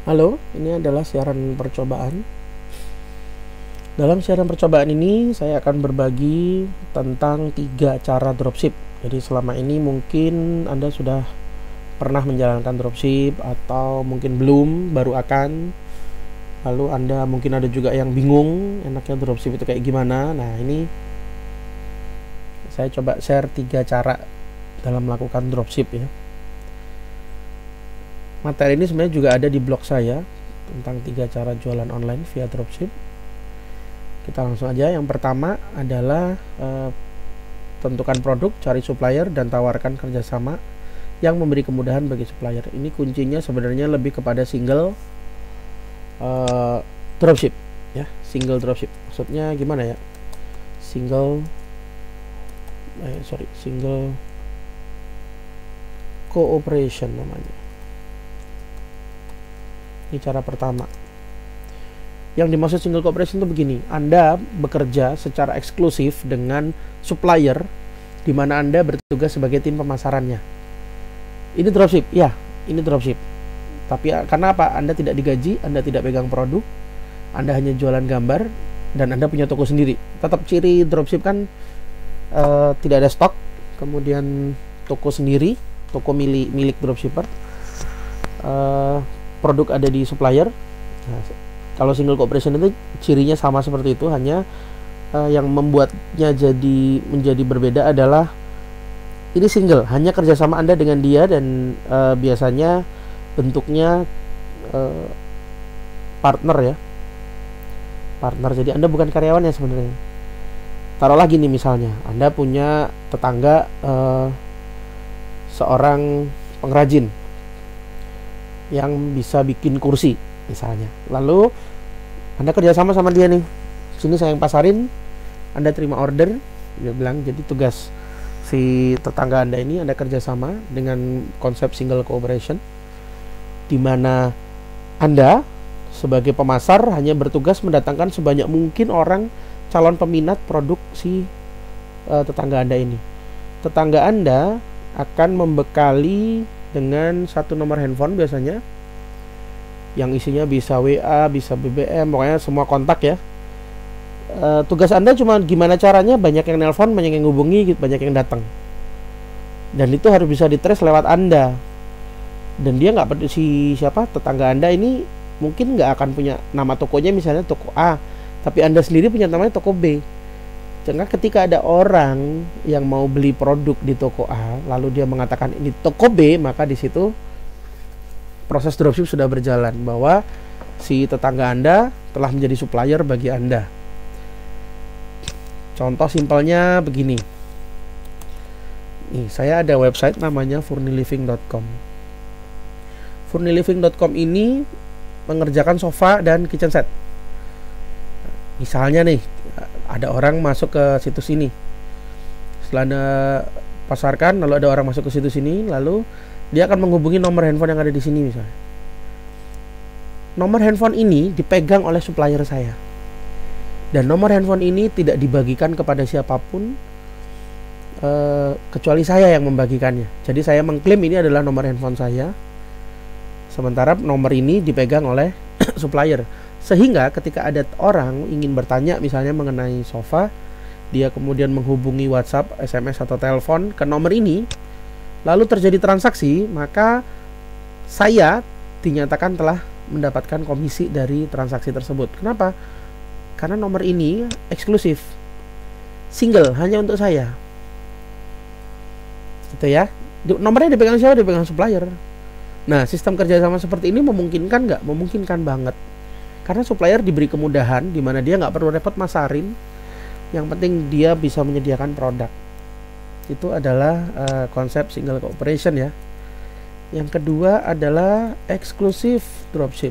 Halo, ini adalah siaran percobaan. Dalam siaran percobaan ini, saya akan berbagi tentang 3 cara dropship. Jadi selama ini mungkin Anda sudah pernah menjalankan dropship atau mungkin belum, baru akan. Lalu Anda mungkin ada juga yang bingung, enaknya dropship itu kayak gimana. Nah, ini saya coba share 3 cara dalam melakukan dropship ya. Materi ini sebenarnya juga ada di blog saya tentang 3 cara jualan online via dropship. Kita langsung aja. Yang pertama adalah tentukan produk, cari supplier, dan tawarkan kerjasama yang memberi kemudahan bagi supplier. Ini kuncinya sebenarnya lebih kepada single dropship ya, single dropship. Maksudnya gimana ya? Single cooperation namanya. Ini cara pertama. Yang dimaksud single cooperation itu begini, Anda bekerja secara eksklusif dengan supplier di mana Anda bertugas sebagai tim pemasarannya. Ini dropship, ya, ini dropship. Tapi karena apa? Anda tidak digaji, Anda tidak pegang produk, Anda hanya jualan gambar, dan Anda punya toko sendiri. Tetap ciri dropship kan tidak ada stok, kemudian toko sendiri, toko milik dropshipper. Produk ada di supplier. Nah, kalau single cooperation itu cirinya sama seperti itu, hanya yang membuatnya menjadi berbeda adalah ini single, hanya kerjasama Anda dengan dia, dan biasanya bentuknya partner ya, partner. Jadi Anda bukan karyawan ya sebenarnya. Taruhlah gini, misalnya Anda punya tetangga seorang pengrajin yang bisa bikin kursi misalnya, lalu Anda kerjasama sama dia nih, sini saya yang pasarin, Anda terima order, dia bilang. Jadi tugas si tetangga Anda ini, Anda kerjasama dengan konsep single cooperation, di mana Anda sebagai pemasar hanya bertugas mendatangkan sebanyak mungkin orang calon peminat produk si tetangga Anda ini. Tetangga Anda akan membekali dengan 1 nomor handphone biasanya, yang isinya bisa WA, bisa BBM, pokoknya semua kontak ya. Tugas Anda cuma gimana caranya banyak yang nelpon, banyak yang hubungi, banyak yang datang. Dan itu harus bisa ditrace lewat Anda. Dan dia nggak peduli siapa tetangga Anda ini, mungkin nggak akan punya nama tokonya misalnya toko A, tapi Anda sendiri punya namanya toko B. Karena ketika ada orang yang mau beli produk di toko A, lalu dia mengatakan ini toko B, maka di situ proses dropship sudah berjalan, bahwa si tetangga Anda telah menjadi supplier bagi Anda. Contoh simpelnya begini. Nih, saya ada website namanya furniliving.com. Furniliving.com ini mengerjakan sofa dan kitchen set. Misalnya nih, ada orang masuk ke situs ini, setelah Anda pasarkan, lalu ada orang masuk ke situs ini, lalu dia akan menghubungi nomor handphone yang ada di sini misalnya. Nomor handphone ini dipegang oleh supplier saya, dan nomor handphone ini tidak dibagikan kepada siapapun kecuali saya yang membagikannya. Jadi saya mengklaim ini adalah nomor handphone saya, sementara nomor ini dipegang oleh supplier. Sehingga ketika ada orang ingin bertanya misalnya mengenai sofa, dia kemudian menghubungi WhatsApp, SMS, atau telepon ke nomor ini, lalu terjadi transaksi, maka saya dinyatakan telah mendapatkan komisi dari transaksi tersebut. Kenapa? Karena nomor ini eksklusif, single, hanya untuk saya. Gitu ya. Nomornya dipegang siapa? Dipegang supplier. Nah, sistem kerjasama seperti ini memungkinkan nggak? Memungkinkan banget. Karena supplier diberi kemudahan, di mana dia nggak perlu repot masarin, yang penting dia bisa menyediakan produk. Itu adalah konsep single cooperation ya. Yang kedua adalah exclusive dropship.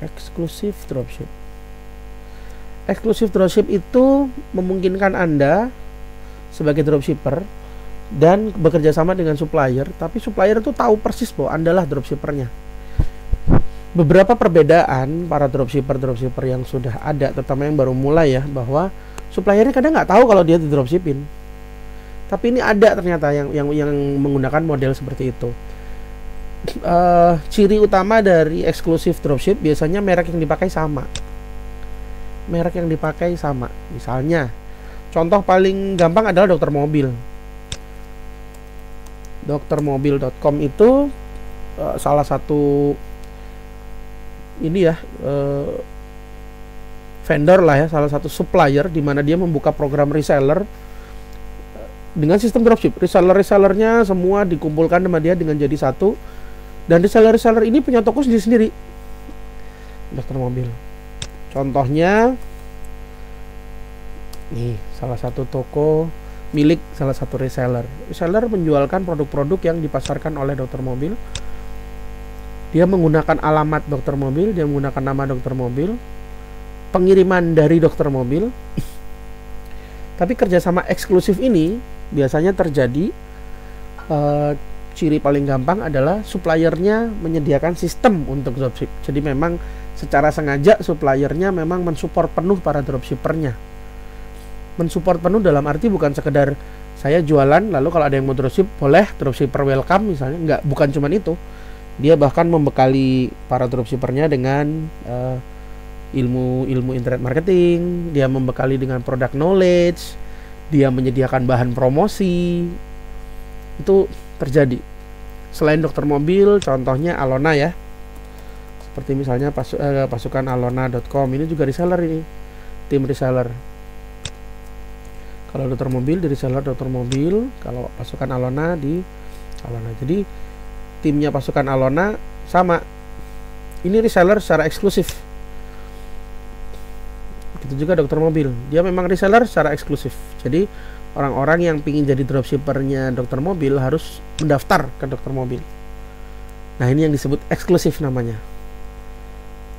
Exclusive dropship. Exclusive dropship itu memungkinkan Anda sebagai dropshipper dan bekerja sama dengan supplier, tapi supplier itu tahu persis bahwa Anda lah dropshippernya. Beberapa perbedaan para dropshipper yang sudah ada, terutama yang baru mulai ya, bahwa suppliernya kadang nggak tahu kalau dia di dropshipping. Tapi ini ada ternyata yang menggunakan model seperti itu. ciri utama dari eksklusif dropship biasanya merek yang dipakai sama. Misalnya contoh paling gampang adalah dokter mobil. Doktermobil.com itu salah satu ini ya, vendor lah ya, salah satu supplier di mana dia membuka program reseller dengan sistem dropship. Resellernya semua dikumpulkan sama dia dengan jadi satu, dan reseller ini punya toko sendiri. Dokter mobil. Contohnya nih, salah satu toko milik salah satu reseller. Reseller menjualkan produk-produk yang dipasarkan oleh dokter mobil. Dia menggunakan alamat dokter mobil, dia menggunakan nama dokter mobil, pengiriman dari dokter mobil. Tapi kerjasama eksklusif ini biasanya terjadi, ciri paling gampang adalah suppliernya menyediakan sistem untuk dropship. Jadi memang secara sengaja suppliernya memang mensupport penuh para dropshippernya. Mensupport penuh dalam arti bukan sekedar saya jualan lalu kalau ada yang mau dropship boleh, dropshipper welcome misalnya. Enggak, bukan cuma itu. Dia bahkan membekali para dropshippernya dengan ilmu internet marketing, dia membekali dengan product knowledge, dia menyediakan bahan promosi. Itu terjadi. Selain dokter mobil, contohnya Alona ya. Seperti misalnya pasukan alona.com, ini juga reseller ini. Tim reseller. Kalau dokter mobil di reseller dokter mobil, kalau pasukan Alona di Alona. Jadi timnya pasukan Alona sama. Ini reseller secara eksklusif. Begitu juga dokter mobil, dia memang reseller secara eksklusif. Jadi orang-orang yang ingin jadi dropshippernya dokter mobil harus mendaftar ke dokter mobil. Nah, ini yang disebut eksklusif namanya.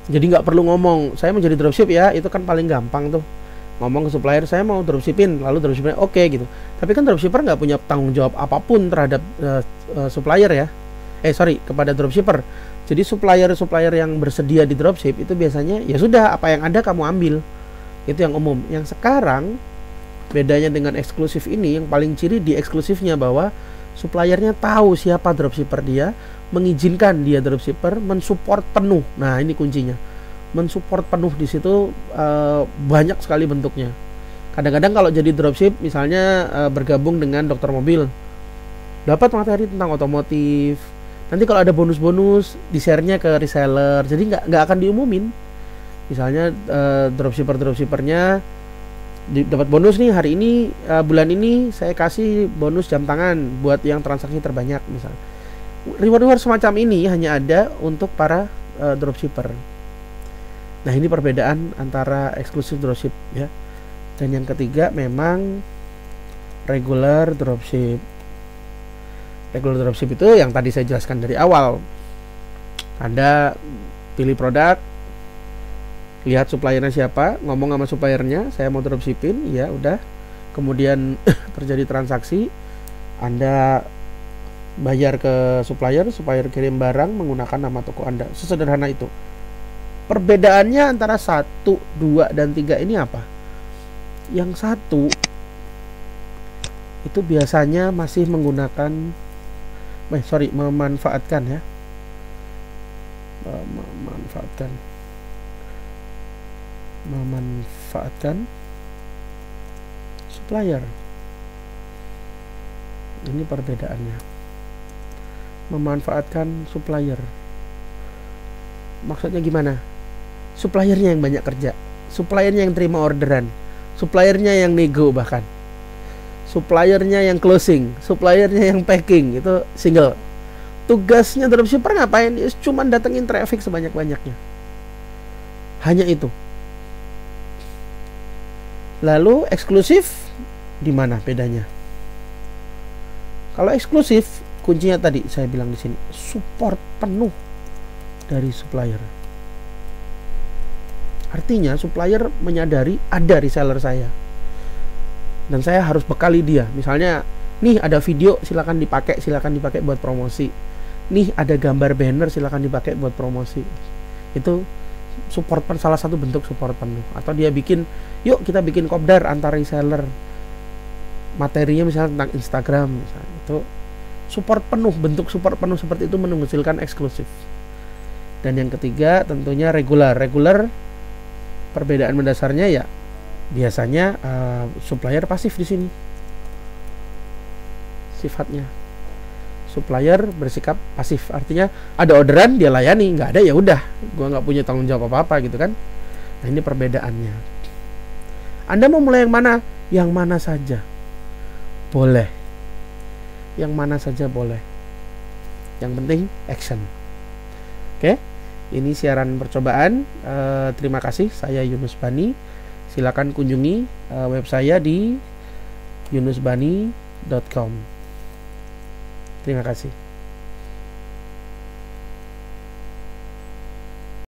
Jadi nggak perlu ngomong saya mau jadi dropship ya, itu kan paling gampang tuh. Ngomong ke supplier saya mau dropshipin, lalu dropshippernya oke gitu. Tapi kan dropshipper nggak punya tanggung jawab apapun terhadap supplier ya. Kepada dropshipper. Jadi supplier yang bersedia di dropship itu biasanya ya sudah, apa yang ada kamu ambil. Itu yang umum. Yang sekarang bedanya dengan eksklusif ini, yang paling ciri di eksklusifnya bahwa suppliernya tahu siapa dropshipper dia, mengizinkan dia dropshipper, mensupport penuh. Nah, ini kuncinya. Mensupport penuh di situ banyak sekali bentuknya. Kadang-kadang kalau jadi dropship misalnya bergabung dengan dokter mobil, dapat materi tentang otomotif. Nanti kalau ada bonus-bonus di-share-nya ke reseller. Jadi nggak akan diumumin. Misalnya dropshippernya dapat bonus nih hari ini, bulan ini saya kasih bonus jam tangan buat yang transaksi terbanyak misalnya. Reward semacam ini hanya ada untuk para dropshipper. Nah, ini perbedaan antara eksklusif dropship ya. Dan yang ketiga memang regular dropship. Regular dropship itu yang tadi saya jelaskan dari awal. Anda pilih produk, lihat suppliernya siapa, ngomong sama suppliernya, saya mau dropshipin, ya udah. Kemudian terjadi transaksi, Anda bayar ke supplier kirim barang menggunakan nama toko Anda. Sesederhana itu. Perbedaannya antara 1, 2, dan 3 ini apa? Yang 1 itu biasanya masih memanfaatkan ya. Memanfaatkan supplier. Ini perbedaannya. Memanfaatkan supplier. Maksudnya gimana? Suppliernya yang banyak kerja, suppliernya yang terima orderan, suppliernya yang nego, bahkan suppliernya yang closing, suppliernya yang packing, itu single. Tugasnya dropshipper ngapain? Cuma datengin traffic sebanyak-banyaknya. Hanya itu. Lalu eksklusif di mana bedanya? Kalau eksklusif, kuncinya tadi saya bilang di sini, support penuh dari supplier. Artinya supplier menyadari ada reseller saya dan saya harus bekali dia. Misalnya, nih ada video, silakan dipakai buat promosi. Nih ada gambar banner, silakan dipakai buat promosi. Itu support, salah satu bentuk support penuh. Atau dia bikin, yuk kita bikin kopdar antar reseller. Materinya misalnya tentang Instagram misalnya. Itu support penuh, bentuk support penuh seperti itu menghasilkan eksklusif. Dan yang ketiga tentunya regular. Regular perbedaan mendasarnya ya biasanya supplier pasif di sini. Sifatnya supplier bersikap pasif, artinya ada orderan dia layani, nggak ada ya udah, gua nggak punya tanggung jawab apa-apa gitu kan. Nah, ini perbedaannya. Anda mau mulai yang mana? Yang mana saja boleh. Yang mana saja boleh. Yang penting action. Oke, ini siaran percobaan. Terima kasih, saya Yunus Bani. Silakan kunjungi web saya di yunusbani.com. Terima kasih.